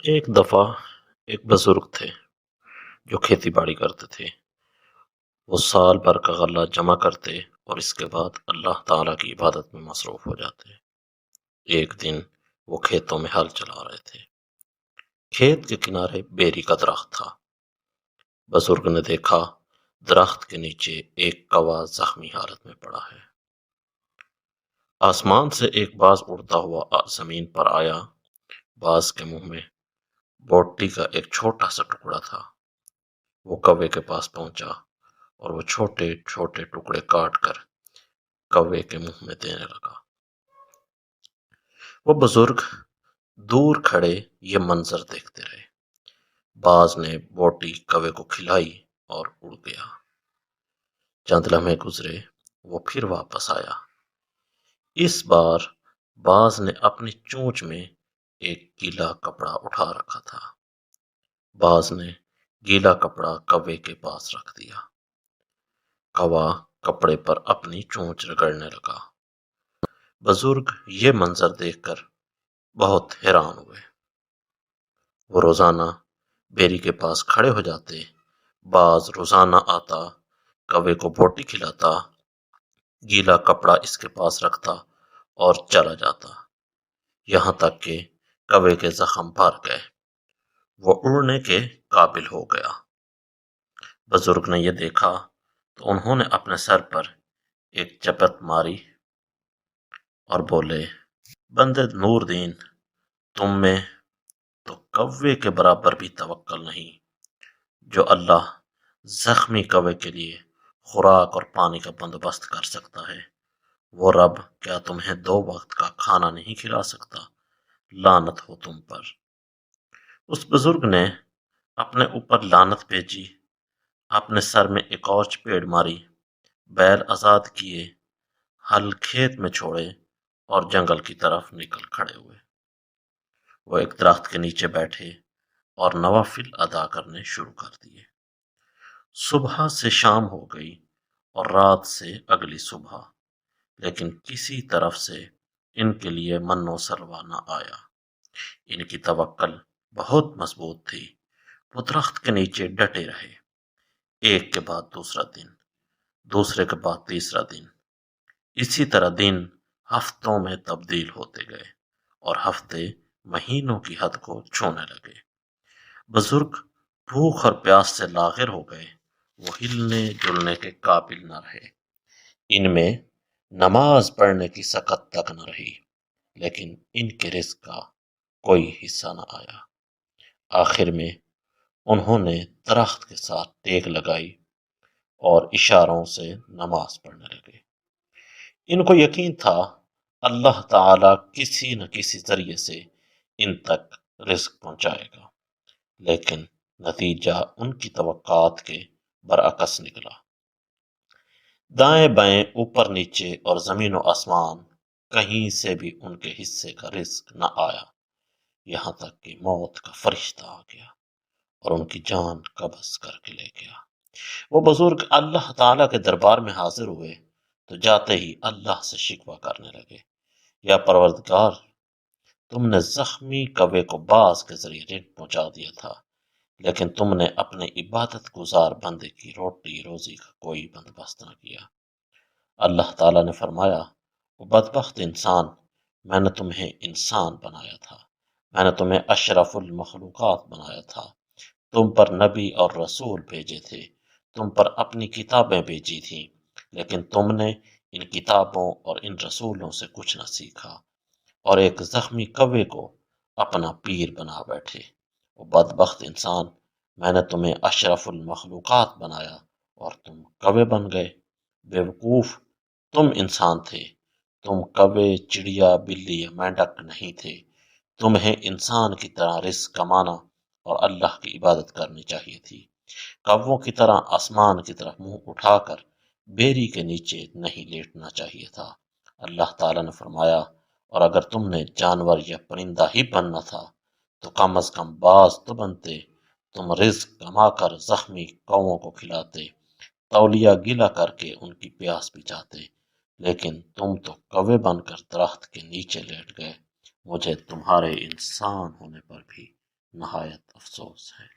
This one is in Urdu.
ایک دفعہ ایک بزرگ تھے جو کھیتی باڑی کرتے تھے۔ وہ سال بھر کا غلہ جمع کرتے اور اس کے بعد اللہ تعالیٰ کی عبادت میں مصروف ہو جاتے۔ ایک دن وہ کھیتوں میں ہل چلا رہے تھے۔ کھیت کے کنارے بیری کا درخت تھا۔ بزرگ نے دیکھا درخت کے نیچے ایک کوا زخمی حالت میں پڑا ہے۔ آسمان سے ایک باز اڑتا ہوا زمین پر آیا۔ باز کے منہ میں بوٹی کا ایک چھوٹا سا ٹکڑا تھا۔ وہ کوے کے پاس پہنچا اور وہ چھوٹے چھوٹے ٹکڑے کاٹ کر کوے کے منہ میں دینے لگا۔ وہ بزرگ دور کھڑے یہ منظر دیکھتے رہے۔ باز نے بوٹی کوے کو کھلائی اور اڑ گیا۔ چند لمحے گزرے، وہ پھر واپس آیا۔ اس بار باز نے اپنی چونچ میں ایک گیلا کپڑا اٹھا رکھا تھا۔ باز نے گیلا کپڑا کوے کے پاس رکھ دیا۔ کوا کپڑے پر اپنی چونچ رگڑنے لگا۔ بزرگ یہ منظر دیکھ کر بہت حیران ہوئے۔ وہ روزانہ بیری کے پاس کھڑے ہو جاتے۔ باز روزانہ آتا، کوے کو بوٹی کھلاتا، گیلا کپڑا اس کے پاس رکھتا اور چلا جاتا، یہاں تک کہ کوے کے زخم بھر گئے، وہ اڑنے کے قابل ہو گیا۔ بزرگ نے یہ دیکھا تو انہوں نے اپنے سر پر ایک چپت ماری اور بولے، بندے نور دین، تم میں تو کوے کے برابر بھی توکل نہیں۔ جو اللہ زخمی کوے کے لیے خوراک اور پانی کا بندوبست کر سکتا ہے، وہ رب کیا تمہیں 2 وقت کا کھانا نہیں کھلا سکتا؟ لعنت ہو تم پر۔ اس بزرگ نے اپنے اوپر لعنت بھیجی، اپنے سر میں ایک اور چپیڑ ماری، بیل آزاد کیے، ہل کھیت میں چھوڑے اور جنگل کی طرف نکل کھڑے ہوئے۔ وہ ایک درخت کے نیچے بیٹھے اور نوافل ادا کرنے شروع کر دیے۔ صبح سے شام ہو گئی اور رات سے اگلی صبح، لیکن کسی طرف سے ان کے لیے من و سلوہ نہ آیا۔ ان کی توکل بہت مضبوط تھی۔ وہ درخت کے نیچے ڈٹے رہے۔ ایک کے بعد دوسرا دن، دوسرے کے بعد تیسرا دن، اسی طرح دن ہفتوں میں تبدیل ہوتے گئے اور ہفتے مہینوں کی حد کو چھونے لگے۔ بزرگ بھوک اور پیاس سے لاغر ہو گئے۔ وہ ہلنے جلنے کے قابل نہ رہے۔ ان میں نماز پڑھنے کی سکت تک نہ رہی، لیکن ان کے رزق کا کوئی حصہ نہ آیا۔ آخر میں انہوں نے درخت کے ساتھ ٹیک لگائی اور اشاروں سے نماز پڑھنے لگے۔ ان کو یقین تھا اللہ تعالی کسی نہ کسی ذریعے سے ان تک رزق پہنچائے گا، لیکن نتیجہ ان کی توقعات کے برعکس نکلا۔ دائیں بائیں، اوپر نیچے اور زمین و آسمان، کہیں سے بھی ان کے حصے کا رزق نہ آیا، یہاں تک کہ موت کا فرشتہ آ گیا اور ان کی جان قبض کر کے لے گیا۔ وہ بزرگ اللہ تعالیٰ کے دربار میں حاضر ہوئے تو جاتے ہی اللہ سے شکوہ کرنے لگے، یا پروردگار، تم نے زخمی کوے کو باز کے ذریعے رزق پہنچا دیا تھا، لیکن تم نے اپنے عبادت گزار بندے کی روٹی روزی کا کوئی بندوبست نہ کیا۔ اللہ تعالیٰ نے فرمایا، وہ بدبخت انسان، میں نے تمہیں انسان بنایا تھا، میں نے تمہیں اشرف المخلوقات بنایا تھا، تم پر نبی اور رسول بھیجے تھے، تم پر اپنی کتابیں بھیجی تھیں، لیکن تم نے ان کتابوں اور ان رسولوں سے کچھ نہ سیکھا اور ایک زخمی کوے کو اپنا پیر بنا بیٹھے۔ وہ بدبخت انسان، میں نے تمہیں اشرف المخلوقات بنایا اور تم کوے بن گئے۔ بے وقوف، تم انسان تھے، تم کوے، چڑیا، بلی یا مینڈک نہیں تھے۔ تمہیں انسان کی طرح رزق کمانا اور اللہ کی عبادت کرنی چاہیے تھی۔ کووں کی طرح آسمان کی طرف منہ اٹھا کر بیری کے نیچے نہیں لیٹنا چاہیے تھا۔ اللہ تعالیٰ نے فرمایا، اور اگر تم نے جانور یا پرندہ ہی بننا تھا تو کم از کم باز تو بنتے۔ تم رزق کما کر زخمی کووں کو کھلاتے، تولیہ گیلا کر کے ان کی پیاس بجھاتے، لیکن تم تو کوے بن کر درخت کے نیچے لیٹ گئے۔ مجھے تمہارے انسان ہونے پر بھی نہایت افسوس ہے۔